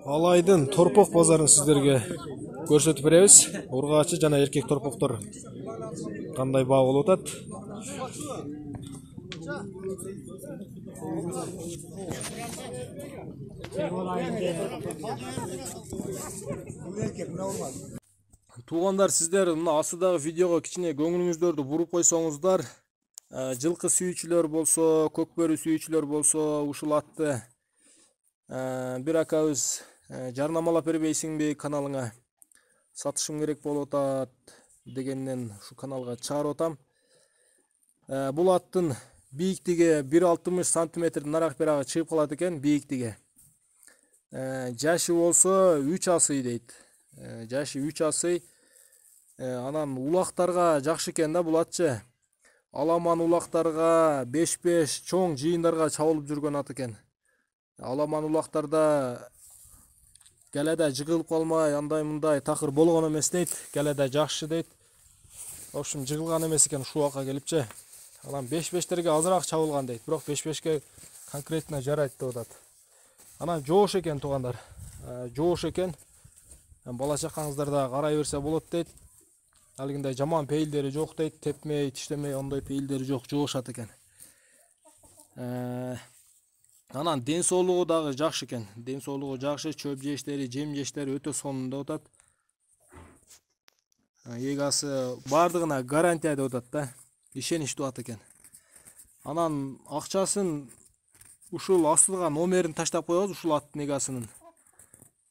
Алайдын торпок базарын сиздерге көрсөтүп беребиз. Ургачы жана эркек торпоктор кандай баа болуп атат. Туугандар, сиздер мына астыдагы видеого кичине көңүлүңүздөрдү буруп койсоңуздар, жылкы сүйүүчүлөр болсо, көкбөрү сүйүүчүлөр болсо, ушул атты бир акабыз жарнамалап бербейсиңби каналыңа, сатышым керек болуп атат дегенден ушу каналга чыгарып атам. Бул аттын бийиктиги 1,60 см нарак берагы чыгып калат экен бийиктиги. Жашы болсо 3 асый дейт. Жашы 3 асый. Анан улактарга жакшы экен да бул атчы. Аламан улактарга, 5-5 чоң жыйындарга чабылып жүргөн ат экен. Аламан улактарда келеде жыгылып калмай, андай мындай такыр болгон эмес дейт. Келеде жакшы дейт. В общем, жыгылган эмес экен ушул убакка келипчи. Анан 5-5терге азыраак чабылган дейт. Бирок 5-5ке конкретно жарайт деп атат. Анан жоош экен туугандар. Жоош экен. Бала чакаңыздар да карай берсе болот дейт. Алгындай жаман пейилдери жок дейт. Тепмей, тиштемей, ондой пейилдери жок, жоошат экен. Анан ден соолугу дагы жакшы экен. Ден соолугу жакшы, чөп жештери, жем жештери өтө сонун деп атат. Эгасы бардыгына гарантия деп атат да. Ишеничтүү ат экен. Анан акчасын ушул астыга номерин таштап коебуз ушул аттын эгасынын.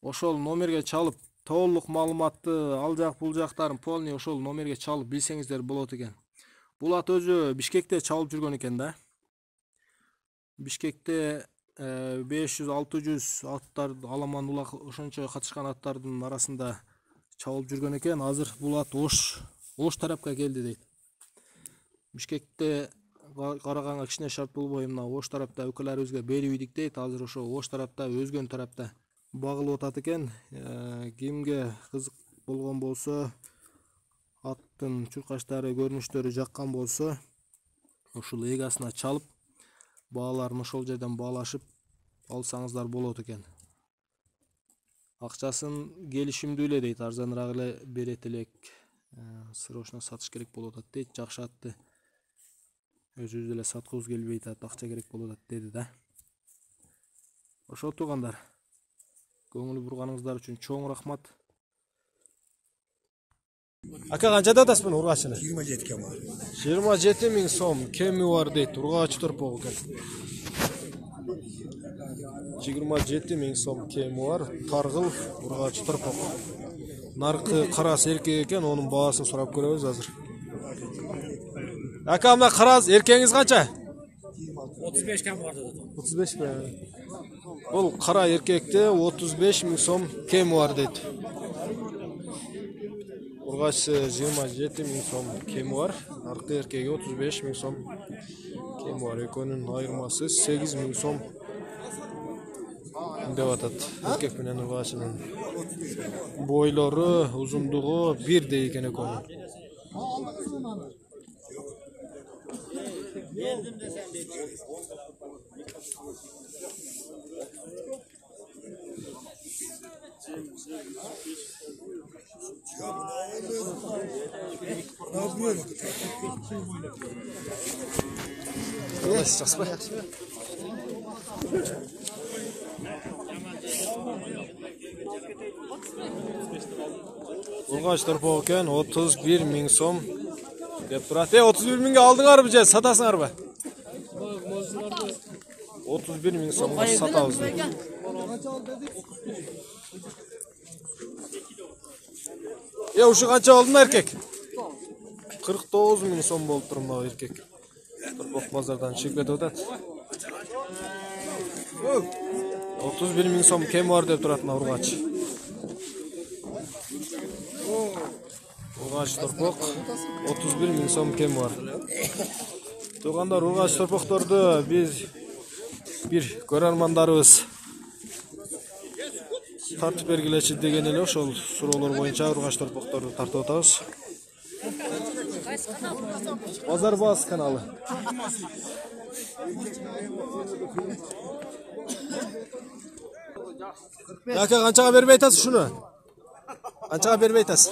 Ошол номерге чалып, толук маалыматты, ал жак бул жактарын полный ошол номерге чалып билсеңиздер болот экен. Бул ат өзү Бишкекте чабылып жүргөн экен да. Бишкекте 500-600 аттар, аламан улак ошончо катышкан аттардын арасында чабылып жүргөн экен. Азыр бул ат Ош тарапка келди дейт. Бишкекте караганга кичине шарт болбой мына Ош тарапта өкөлөрүбүзгө берип идик дейт. Азыр ошо Ош тарапта, өзгөн тарапта багылып атат экен. Кимге кызык болгон болсо, аттын чуркачтары, көрүнүштөрү жаккан болсо, ушул эгасына чалып, бааларын ошол жерден баалашып алсаңыздар болот экен. Акчасын келишимдүү эле дейт, арзаныраак эле берет элек. Срочно сатыш керек болуп атат дейт, жакшы атты. Өзүбүз эле саткыбыз келбей атат, акча керек болуп атат деди да. Ошо туугандар, көңүл бурганыңыздар үчүн чоң рахмат. Ака канча деп атасыз муну ургачыны? 27 кем бар. 27 000 сом кеми бар дейт, ургач торпогу экен. 27 000 сом кеми бар, таргыл ургач торпок. Наркы карас эркек экен, онун баасын сурап көрөбүз азыр. Ака, мына карас эркегиңиз канча? 35 кем бар dedi. 35 бе? Бул кара эркекте 35 000 сом кеми бар дейт. Ургачы 27 000 сом кеми бар, наркы эркеги 35 000 сом кеми бар. Экөөнүн айырмасы 8 000 сом деп атат. Эркек менен ургачынын бойлору, узундугу бирдей экен экөөнүн. Ургач торпок экен, 31 000 сом деп турат. 31 000ге алдыңарбы же сатасыңарбы? 31 000 сомго сатабыз. Ушу канча болду эркек? 49 000 сом болуп тур мына эркек. Торпок базардан чыгып кетип атат. 31 000 сом кеми бар деп турат мына ургач. Ургач торпок 31 000 сом кеми бар. Туугандар, ургач торпокторду биз бир көрөрмандарыбыз тартып бергилечи деген эле ошол суроолор боюнча ургач торпокторду тартып атабыз. Базар Бас каналы. Aka qanchaga berib aytasiz shuni? Qanchaga berib aytasiz?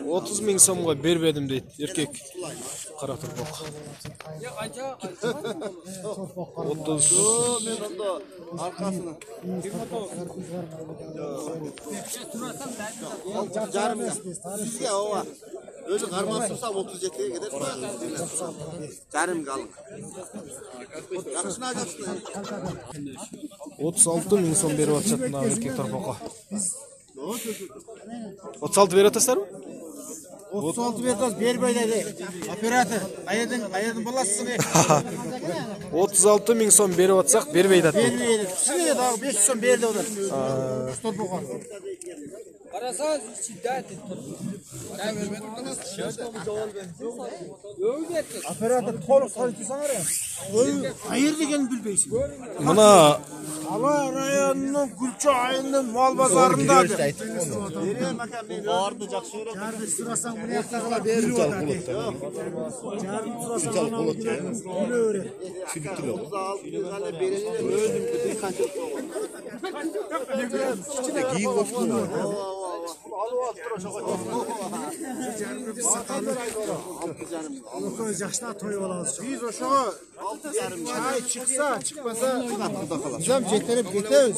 30 ming so'mga bermedim deydi erkek. Qara turpoq. 30 arkasını. Bizge ova. Özü karman tutsam 37'ye gider. Yarım kalın. Yakışına açarsın. 36 ming so'm berib atışat mına erkek turpoqqa. 36 berib atasizlar mı? 36 veririz, bermey dedi. Operatör, ayedin bulasın. 36 ming so'm berib atsak bermeydi dedi. Bermeydi. Şimdi daha 500 so'm berdi o da. Turpoqqa. Qarasaz shiddat Operatör to'liq solib tursalar ya. Qayerda ekanini bilmaysiz. Mana Ala rayonunun Gulcho ayının mal bazarında. Ağırdı жақсы өрек. Жарды сұрасаң мына яқтағылар беріп отыр. Жарды сұрасаң мына өрек. Сүліктілі ол. Кейін қоштың ол. Жақшына той оламыз. Biz oşağı çay çıksa çıkmasa bizem жетеріп кетеміз.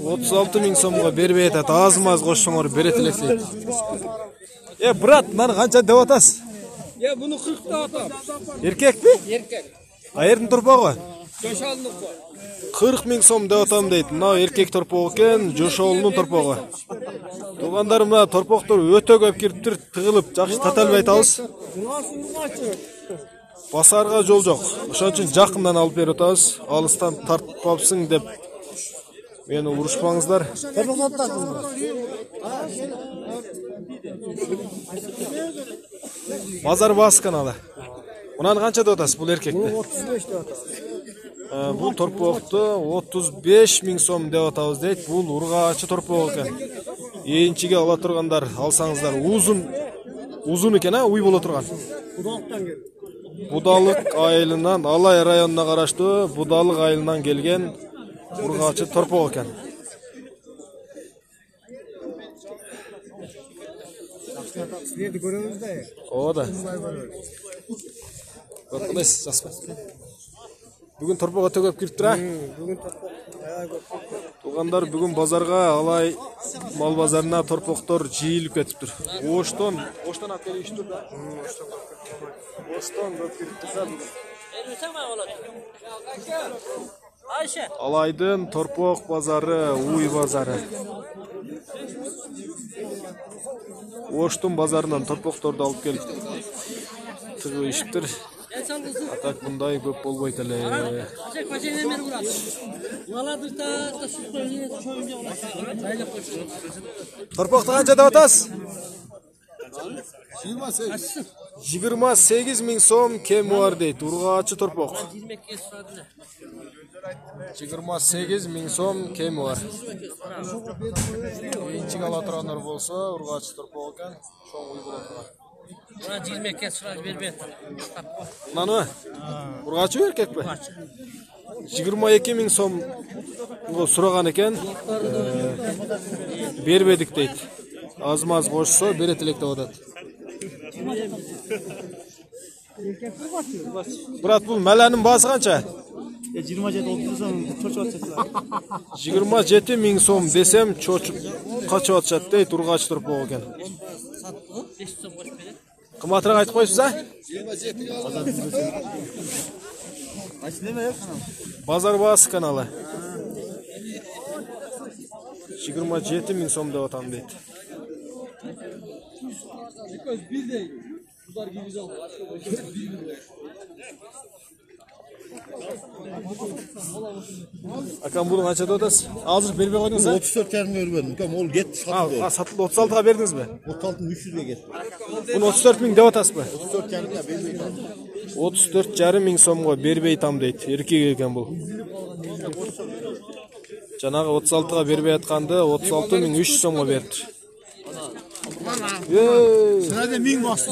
36 ming so'mga bermey aytadi. Azmaz qo'shsanglar beretilek deydi. Brat, mani qancha deb atasiz? buni 40 ta atam. Erkekmi? Erkek. Qayerning turpog'i? Jo'shalniki. 40 ming so'm deb atam deydi. Mana erkek turpoq ekan, Jo'sholning turpog'i. Tuğanlar mına torpoqlar öte köp kiriptir, tığılıp, жақсы tatalbay aytабыз. Basarga жол жоқ. Ошон үчүн жакындан алып берип атабыз. Алыстан тартпапсың деп мени урушпаңыздар. Базар бас каналы. Мунаны канча деп атасыз бул эркекти? 35 деп атабыз. Бул торпокту 35 миң сом деп атабыз дейт. Бул ургаачы торпок экен. Эйинчиге ала тургандар алсаңыздар. Узун экен, уй боло турган. Будалыктан келди. Budallık айылынан, Алай районуна караштуу Budallık айылынан келген ургаачы торпок экен. Силерди көрөбүз да. Оода. Кандайсыз, жаспы? Бүгүн торпок өтө көп кирип тура? Бүгүн торпок Тугандар бүгүн базарга Алай мал базарына торпоктор жыйылып кетиптир. Оштон алып келиштир да. Оштон көп кирип турса. Алайдын торпок базары, уй базары. Оштун базарынан торпокторду алып келип тыгылышыптыр. Атак мындай көп болбойт эле. Торпокты канча деп атасыз? 28 миң сом кеми бар дейт. Ургаачы торпок. 28 миң сом кеми бар. Эйинчиге ала тургандар болсо, ургаачы торпок экен. Шоң уй боло турган. Buna 22 sıra vermeyet. Nanu? Urgaçı erkek mi? 22 ming so'm suragan ekan. Bermedik deydi. Azmaz qo'shsa beretilek deb atadi. Murat, bu malaning basi qancha? 27-30 so'm cho'chib atsa. 27 ming so'm desem cho'chib qochib atadi deydi, urgachi turib bo'lgan. Qimmatroq aytib qo'yibsiz-a? Bozor basi kanali. 27 ming so'm deb atam deydi. Akam bunu qancha deb atasiz? Hozir bermay qo'ydingiz-a? 34,5 berdim. Ukam ol ketdi, sotdi. Satıldı, 36 ga berdingizmi? 36 300 ga ketdi. Buni 34 ming deb atasizmi? 34,5 ga bermeydim. 34,5 ming so'mga berbey tam deydi. Erkek ekan bu. Janağı 36 ga berbey atqanda 36 ming 300 so'mga berdi. Sırada 1000 bastı.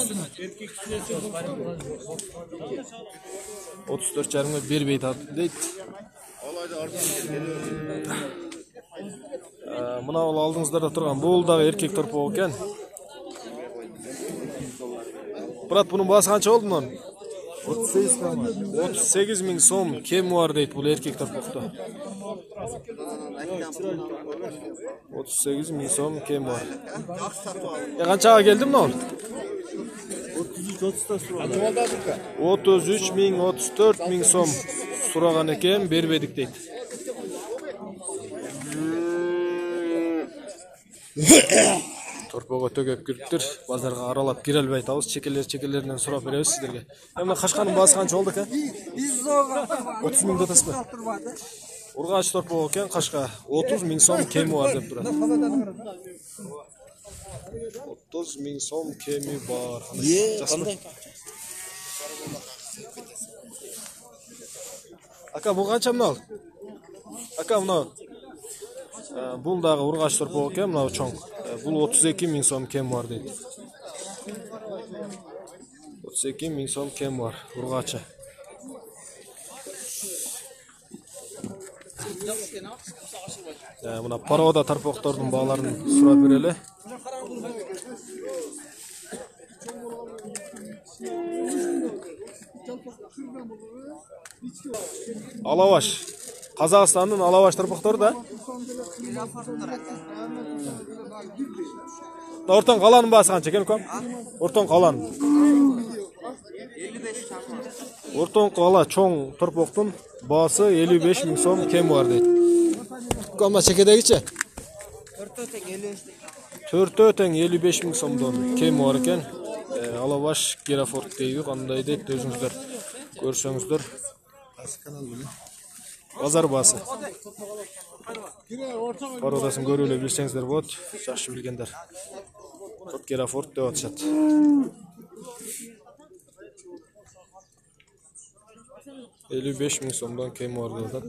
34,5-га бербей татты дейт. Мына бул алдыңыздарда турган бул дагы эркек торпок экен. Брат, bunun баасы канча болду мунун? 38.000 сом кем бар дейт бул эркек торпокто. 38.000 сом кем бар. Канчага келди мына? 33.000, 34.000 сом сураган экен, бербедик дейт. Торпого төгөп кириптир. Базарга аралап кире албай атабыз. Чекелеринен сурап беребиз сиздерге. Мына кашканын баасы канча болду экен? 30.000 датасызбы? Ургач торпого экен, кашка 30.000 сом кеми бар деп турат. 30.000 сом кеми бар. Кандай? Ака, бул канча мына? Ака, мына бул дагы ургач торпого экен, мына чоң. Бул 32.000 сом кем бар дейт. 32.000 сом кем бар ургачы. Мына парода торпоктордун бааларын сурап берели. Алаваш. Казакстандын Алаваш торпоктору да. Ортон каланын баасы канча экен көм? Ортон калан. 55 сом. Ортон кала чоң торпоктун баасы 55.000 сом кем бар дейт. Көмө чекедегичи? Төртөө тең 55.000 сомдон кем бар экен. Алаваш Герафорд дейби, кандай дейт өзүңүздөр көрсөңүздөр. Базар баасы. Пародасын көрүп эле билсеңиздер болот, жакшы билгендер. Кот Герафорд деп атышат. $55.000 сомдон кем бар деп атат.